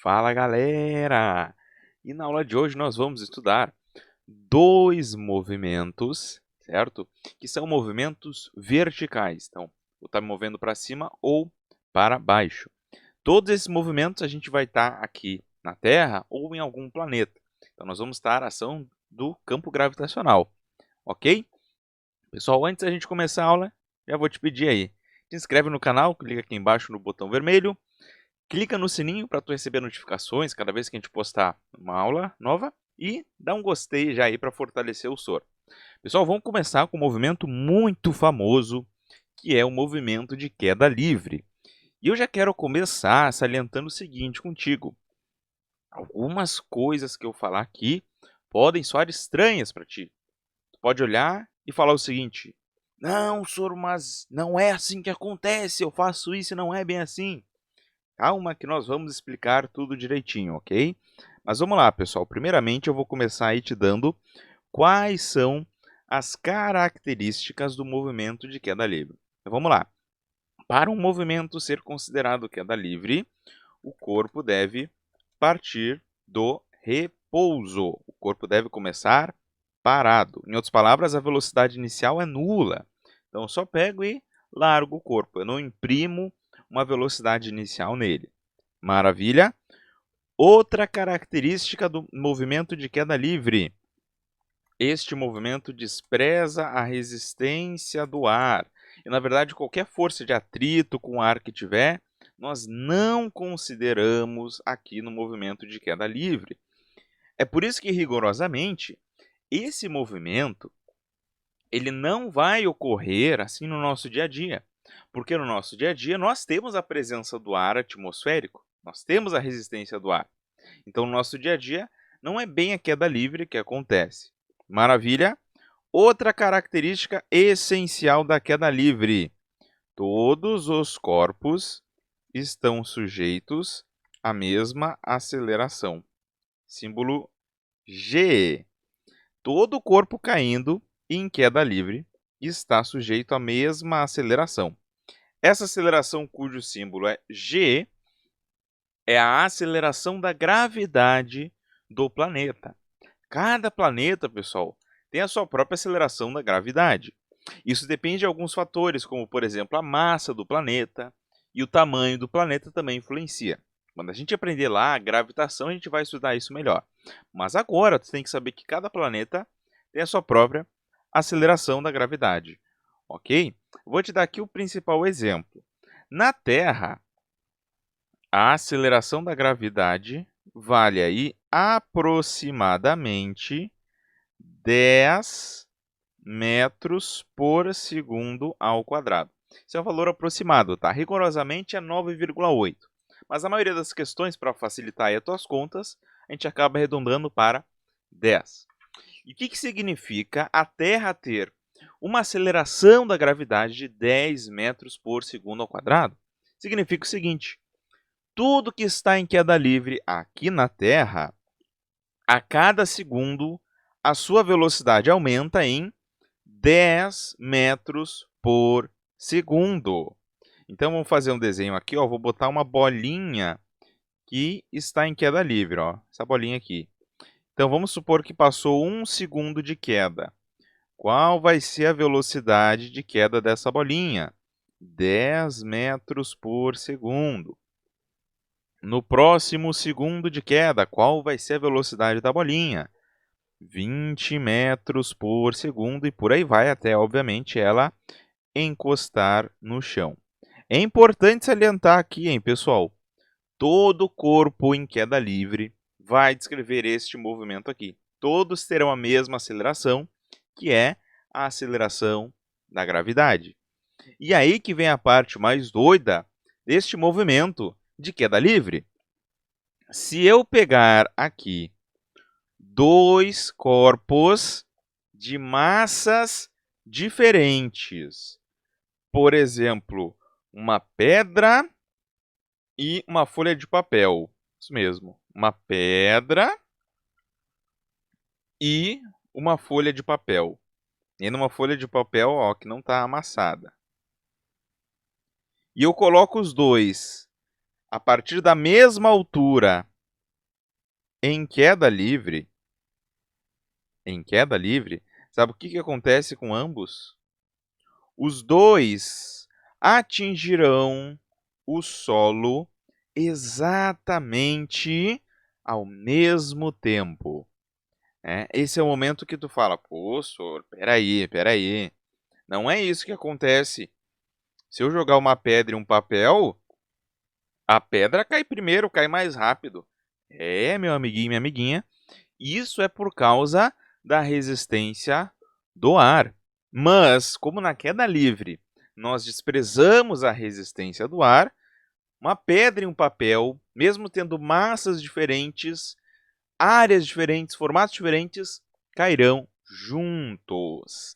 Fala galera! E na aula de hoje nós vamos estudar dois movimentos, certo? Que são movimentos verticais. Então, vou estar me movendo para cima ou para baixo. Todos esses movimentos a gente vai estar aqui na Terra ou em algum planeta. Então, nós vamos estar a ação do campo gravitacional, ok? Pessoal, antes da gente começar a aula, já vou te pedir aí, se inscreve no canal, clica aqui embaixo no botão vermelho, clica no sininho para tu receber notificações cada vez que a gente postar uma aula nova e dá um gostei já aí para fortalecer o SOR. Pessoal, vamos começar com um movimento muito famoso, que é o movimento de queda livre. E eu já quero começar salientando o seguinte contigo. Algumas coisas que eu falar aqui podem soar estranhas para ti. Tu pode olhar e falar o seguinte: não, Sor, mas não é assim que acontece, eu faço isso e não é bem assim. Calma que nós vamos explicar tudo direitinho, ok? Mas vamos lá, pessoal. Primeiramente, eu vou começar aí te dando quais são as características do movimento de queda livre. Então, vamos lá. Para um movimento ser considerado queda livre, o corpo deve partir do repouso. O corpo deve começar parado. Em outras palavras, a velocidade inicial é nula. Então, eu só pego e largo o corpo. Eu não imprimo uma velocidade inicial nele. Maravilha? Outra característica do movimento de queda livre. Este movimento despreza a resistência do ar. E, na verdade, qualquer força de atrito com o ar que tiver, nós não consideramos aqui no movimento de queda livre. É por isso que, rigorosamente, esse movimento ele não vai ocorrer assim no nosso dia a dia. Porque no nosso dia a dia nós temos a presença do ar atmosférico, nós temos a resistência do ar. Então, no nosso dia a dia, não é bem a queda livre que acontece. Maravilha? Outra característica essencial da queda livre: todos os corpos estão sujeitos à mesma aceleração. Símbolo G. Todo corpo caindo em queda livre está sujeito à mesma aceleração. Essa aceleração, cujo símbolo é G, é a aceleração da gravidade do planeta. Cada planeta, pessoal, tem a sua própria aceleração da gravidade. Isso depende de alguns fatores, como, por exemplo, a massa do planeta e o tamanho do planeta também influencia. Quando a gente aprender lá a gravitação, a gente vai estudar isso melhor. Mas agora, tu tem que saber que cada planeta tem a sua própria aceleração da gravidade. Ok? Vou te dar aqui o principal exemplo. Na Terra, a aceleração da gravidade vale aí aproximadamente 10 metros por segundo ao quadrado. Esse é um valor aproximado, tá? Rigorosamente é 9,8. Mas a maioria das questões, para facilitar aí as tuas contas, a gente acaba arredondando para 10. E o que significa a Terra ter uma aceleração da gravidade de 10 metros por segundo ao quadrado? Significa o seguinte: tudo que está em queda livre aqui na Terra, a cada segundo, a sua velocidade aumenta em 10 metros por segundo. Então, vamos fazer um desenho aqui. Ó. Vou botar uma bolinha que está em queda livre. Ó. Essa bolinha aqui. Então, vamos supor que passou 1 segundo de queda. Qual vai ser a velocidade de queda dessa bolinha? 10 metros por segundo. No próximo segundo de queda, qual vai ser a velocidade da bolinha? 20 metros por segundo e por aí vai até, obviamente, ela encostar no chão. É importante salientar aqui, hein, pessoal? Todo corpo em queda livre vai descrever este movimento aqui. Todos terão a mesma aceleração, que é a aceleração da gravidade. E aí que vem a parte mais doida deste movimento de queda livre. Se eu pegar aqui dois corpos de massas diferentes, por exemplo, uma pedra e uma folha de papel. Isso mesmo, uma pedra e uma folha de papel. E numa folha de papel, ó, que não está amassada. E eu coloco os dois a partir da mesma altura Em queda livre, sabe o que acontece com ambos? Os dois atingirão o solo exatamente ao mesmo tempo. Esse é o momento que tu fala, pô, Sor, peraí. Não é isso que acontece. Se eu jogar uma pedra e um papel, a pedra cai primeiro, cai mais rápido. Meu amiguinho, minha amiguinha, isso é por causa da resistência do ar. Mas, como na queda livre nós desprezamos a resistência do ar, uma pedra e um papel, mesmo tendo massas diferentes, áreas diferentes, formatos diferentes, cairão juntos.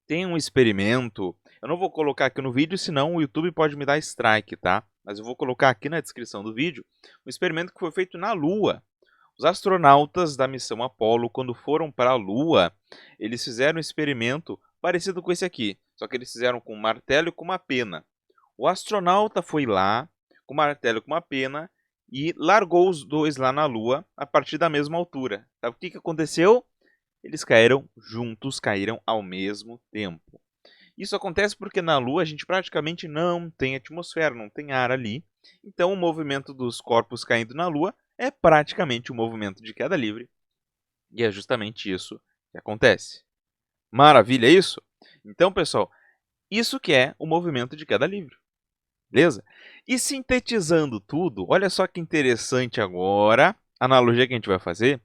Tem um experimento, eu não vou colocar aqui no vídeo, senão o YouTube pode me dar strike, tá? Mas eu vou colocar aqui na descrição do vídeo um experimento que foi feito na Lua. Os astronautas da missão Apollo, quando foram para a Lua, eles fizeram um experimento parecido com esse aqui, só que eles fizeram com um martelo e com uma pena. O astronauta foi lá, com o martelo e com uma pena, e largou os dois lá na Lua a partir da mesma altura. Sabe o que aconteceu? Eles caíram juntos, caíram ao mesmo tempo. Isso acontece porque na Lua a gente praticamente não tem atmosfera, não tem ar ali. Então o movimento dos corpos caindo na Lua é praticamente um movimento de queda livre. E é justamente isso que acontece. Maravilha isso? Então, pessoal, isso que é o movimento de queda livre. Beleza? E sintetizando tudo, olha só que interessante agora a analogia que a gente vai fazer.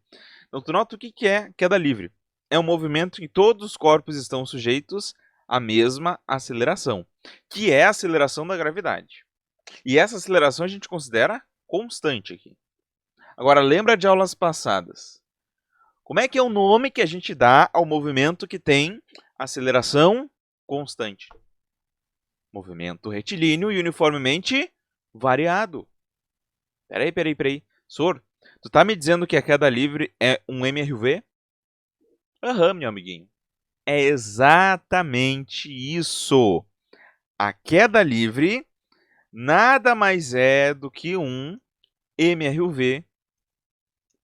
Então, tu nota o que é queda livre. É um movimento em que todos os corpos estão sujeitos à mesma aceleração, que é a aceleração da gravidade. E essa aceleração a gente considera constante aqui. Agora, lembra de aulas passadas. Como é que é o nome que a gente dá ao movimento que tem aceleração constante? Movimento retilíneo e uniformemente variado. Peraí. Sor, tu tá me dizendo que a queda livre é um MRV? Aham, meu amiguinho. É exatamente isso. A queda livre nada mais é do que um MRV,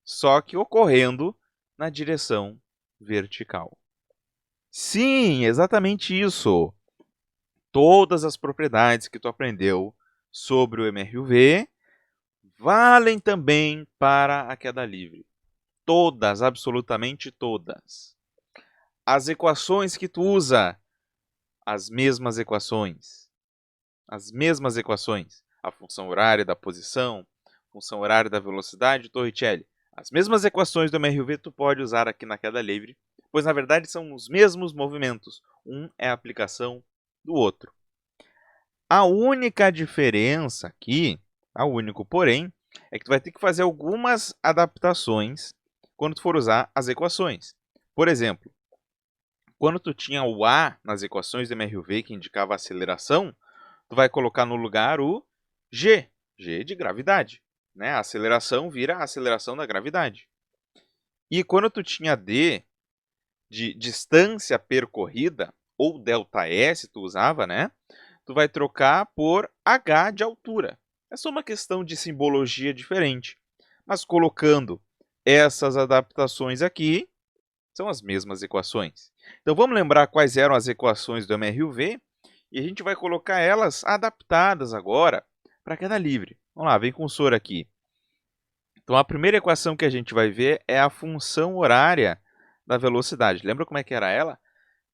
só que ocorrendo na direção vertical. Sim, exatamente isso. Todas as propriedades que tu aprendeu sobre o MRV valem também para a queda livre. Todas, absolutamente todas. As equações que tu usa, as mesmas equações. A função horária da posição, função horária da velocidade, Torricelli. As mesmas equações do MRV tu pode usar aqui na queda livre, pois na verdade são os mesmos movimentos. Um é a aplicação do outro. A única diferença aqui, o único porém, é que tu vai ter que fazer algumas adaptações quando tu for usar as equações. Por exemplo, quando tu tinha o A nas equações do MRV que indicava a aceleração, tu vai colocar no lugar o G de gravidade. A aceleração vira a aceleração da gravidade. E quando tu tinha D de distância percorrida, ou ΔS tu usava, tu vai trocar por H de altura. É só uma questão de simbologia diferente. Mas colocando essas adaptações aqui, são as mesmas equações. Então vamos lembrar quais eram as equações do MRV e a gente vai colocar elas adaptadas agora para a queda livre. Vamos lá, vem com o Sor aqui. Então a primeira equação que a gente vai ver é a função horária da velocidade. Lembra como é que era ela?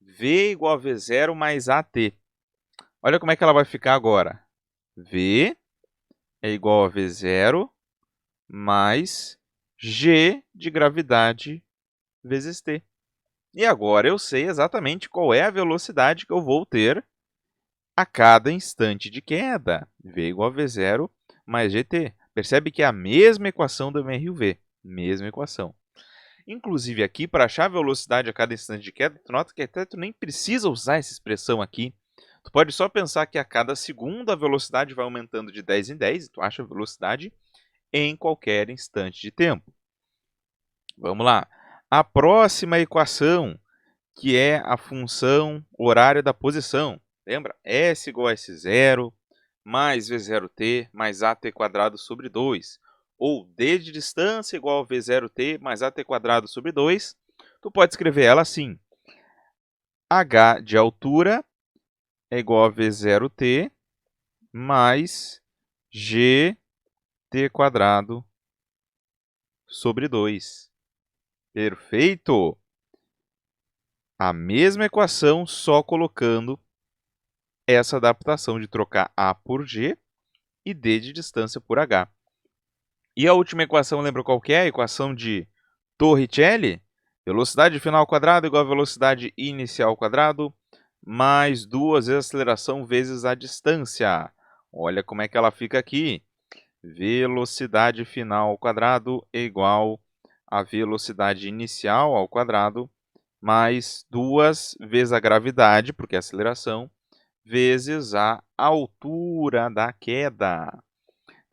V igual a V0 mais AT. Olha como é que ela vai ficar agora. V é igual a V0 mais G de gravidade vezes T. E agora eu sei exatamente qual é a velocidade que eu vou ter a cada instante de queda. V igual a V0 mais GT. Percebe que é a mesma equação do MRV. Mesma equação. Inclusive aqui, para achar a velocidade a cada instante de queda, tu nota que até tu nem precisa usar essa expressão aqui. Tu pode só pensar que a cada segundo a velocidade vai aumentando de 10 em 10 e tu acha a velocidade em qualquer instante de tempo. Vamos lá. A próxima equação, que é a função horária da posição. Lembra? S igual a S0 mais V0t mais AT quadrado sobre 2. ou d de distância igual a v0t mais at² sobre 2, tu pode escrever ela assim: h de altura é igual a v0t mais gt² sobre 2. Perfeito! A mesma equação, só colocando essa adaptação de trocar a por g e d de distância por h. E a última equação, lembra qual que é? A equação de Torricelli? Velocidade final ao quadrado igual a velocidade inicial ao quadrado, mais 2 vezes a aceleração vezes a distância. Olha como é que ela fica aqui. Velocidade final ao quadrado é igual a velocidade inicial ao quadrado, mais 2 vezes a gravidade, porque é aceleração, vezes a altura da queda.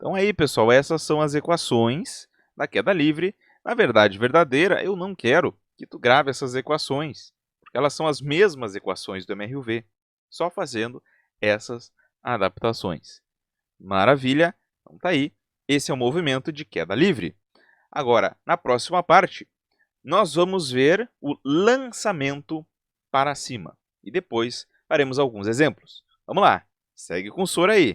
Então aí, pessoal, essas são as equações da queda livre. Na verdade verdadeira, eu não quero que tu grave essas equações, porque elas são as mesmas equações do MRUV, só fazendo essas adaptações. Maravilha! Então tá aí, esse é o movimento de queda livre. Agora, na próxima parte, nós vamos ver o lançamento para cima e depois faremos alguns exemplos. Vamos lá, segue com o Sor aí!